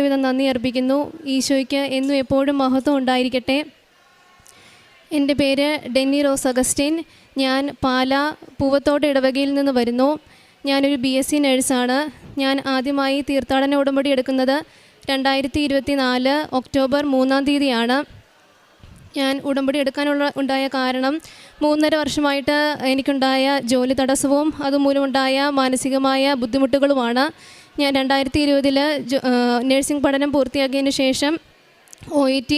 വിധം നന്ദി അർപ്പിക്കുന്നു. ഈശോയ്ക്ക് എന്നും എപ്പോഴും മഹത്വം ഉണ്ടായിരിക്കട്ടെ. എൻ്റെ പേര് ഡെന്നി റോസ് അഗസ്റ്റിൻ. ഞാൻ പാലാ പൂവത്തോട് ഇടവകയിൽ നിന്ന് വരുന്നു. ഞാനൊരു BSc നേഴ്സാണ്. ഞാൻ ആദ്യമായി തീർത്ഥാടന ഉടമ്പടി എടുക്കുന്നത് 2024 ഒക്ടോബർ 3-ാം തീയതിയാണ്. ഞാൻ ഉടമ്പടി ഉണ്ടായ കാരണം 3.5 വർഷമായിട്ട് എനിക്കുണ്ടായ ജോലി തടസ്സവും അതുമൂലമുണ്ടായ മാനസികമായ ബുദ്ധിമുട്ടുകളുമാണ്. ഞാൻ 2020 നഴ്സിംഗ് പഠനം പൂർത്തിയാക്കിയതിന് ശേഷം OET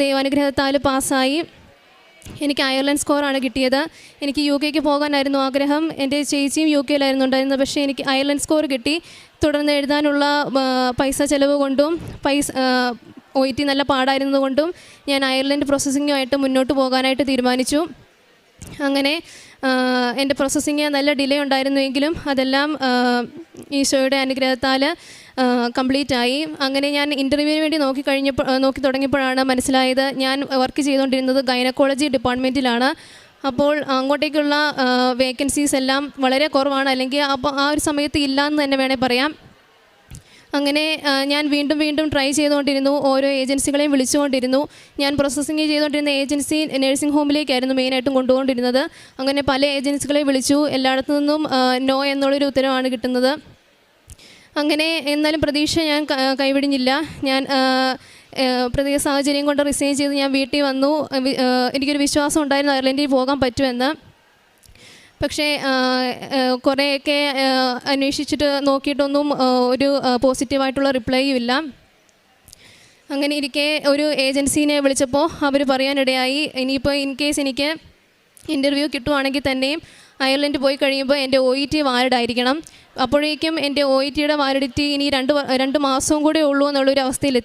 ദൈവാനുഗ്രഹത്താൽ പാസ്സായി. എനിക്ക് അയർലൻഡ് സ്കോറാണ് കിട്ടിയത്. എനിക്ക് UK പോകാനായിരുന്നു ആഗ്രഹം. എൻ്റെ ചേച്ചിയും UK ഉണ്ടായിരുന്നത്. പക്ഷേ എനിക്ക് അയർലൻഡ് സ്കോർ കിട്ടി. തുടർന്ന് എഴുതാനുള്ള പൈസ ചിലവ് കൊണ്ടും OET നല്ല പാടായിരുന്നതുകൊണ്ടും ഞാൻ അയർലൻഡ് പ്രോസസ്സിങ്ങുമായിട്ട് മുന്നോട്ട് പോകാനായിട്ട് തീരുമാനിച്ചു. അങ്ങനെ എൻ്റെ പ്രോസസ്സിങ് നല്ല ഡിലേ ഉണ്ടായിരുന്നുവെങ്കിലും അതെല്ലാം ഈശോയുടെ അനുഗ്രഹത്താൽ കംപ്ലീറ്റ് ആയി. അങ്ങനെ ഞാൻ ഇൻ്റർവ്യൂവിന് വേണ്ടി നോക്കി തുടങ്ങിയപ്പോഴാണ് മനസ്സിലായത് ഞാൻ വർക്ക് ചെയ്തുകൊണ്ടിരുന്നത് ഗൈനക്കോളജി ഡിപ്പാർട്ട്മെൻറ്റിലാണ്. അപ്പോൾ അങ്ങോട്ടേക്കുള്ള വേക്കൻസീസ് എല്ലാം വളരെ കുറവാണ്, അല്ലെങ്കിൽ ആ ഒരു സമയത്ത് ഇല്ലയെന്ന് തന്നെ വേണേൽ പറയാം. അങ്ങനെ ഞാൻ വീണ്ടും ട്രൈ ചെയ്തുകൊണ്ടിരുന്നു. ഓരോ ഏജൻസികളെയും വിളിച്ചുകൊണ്ടിരുന്നു. ഞാൻ പ്രോസസ്സിങ് ചെയ്തുകൊണ്ടിരുന്ന ഏജൻസി നഴ്സിംഗ് ഹോമിലേക്കായിരുന്നു മെയിനായിട്ടും കൊണ്ടുപോകൊണ്ടിരുന്നത്. അങ്ങനെ പല ഏജൻസികളെ വിളിച്ചു. എല്ലായിടത്തു നിന്നും നോ എന്നുള്ളൊരു ഉത്തരവാണ് കിട്ടുന്നത്. അങ്ങനെ എന്നാലും പ്രതീക്ഷ ഞാൻ കൈവിടിഞ്ഞില്ല. ഞാൻ പ്രത്യേക സാഹചര്യം കൊണ്ട് റിസൈൻ ചെയ്ത് ഞാൻ വീട്ടിൽ വന്നു. എനിക്കൊരു വിശ്വാസം ഉണ്ടായിരുന്നു അയർലൻഡിൽ പോകാൻ പറ്റുമെന്ന്. പക്ഷേ കുറേയൊക്കെ അന്വേഷിച്ചിട്ട് നോക്കിയിട്ടൊന്നും ഒരു പോസിറ്റീവായിട്ടുള്ള റിപ്ലൈയും ഇല്ല. അങ്ങനെ ഇരിക്കെ ഒരു ഏജൻസീനെ വിളിച്ചപ്പോൾ അവർ പറയാനിടയായി, ഇനിയിപ്പോൾ ഇൻ കേസ് എനിക്ക് ഇൻ്റർവ്യൂ കിട്ടുവാണെങ്കിൽ തന്നെയും അയർലൻഡ് പോയി കഴിയുമ്പോൾ എൻ്റെ OET വാലിഡ് ആയിരിക്കണം. അപ്പോഴേക്കും എൻ്റെ OETയുടെ വാലിഡിറ്റി ഇനി 2 മാസവും കൂടെ ഉള്ളൂ എന്നുള്ളൊരു അവസ്ഥയിലെത്തി.